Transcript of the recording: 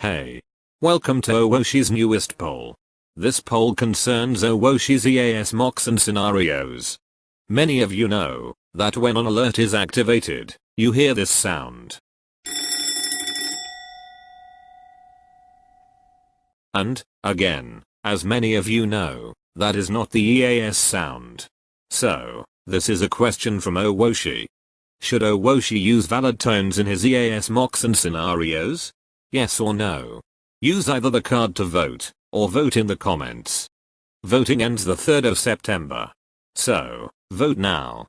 Hey. Welcome to Owoshi's newest poll. This poll concerns Owoshi's EAS mocks and scenarios. Many of you know that when an alert is activated, you hear this sound. And, again, as many of you know, that is not the EAS sound. So, this is a question from Owoshi. Should Owoshi use valid tones in his EAS mocks and scenarios? Yes or no? Use either the card to vote, or vote in the comments. Voting ends the 3rd of September. So, vote now.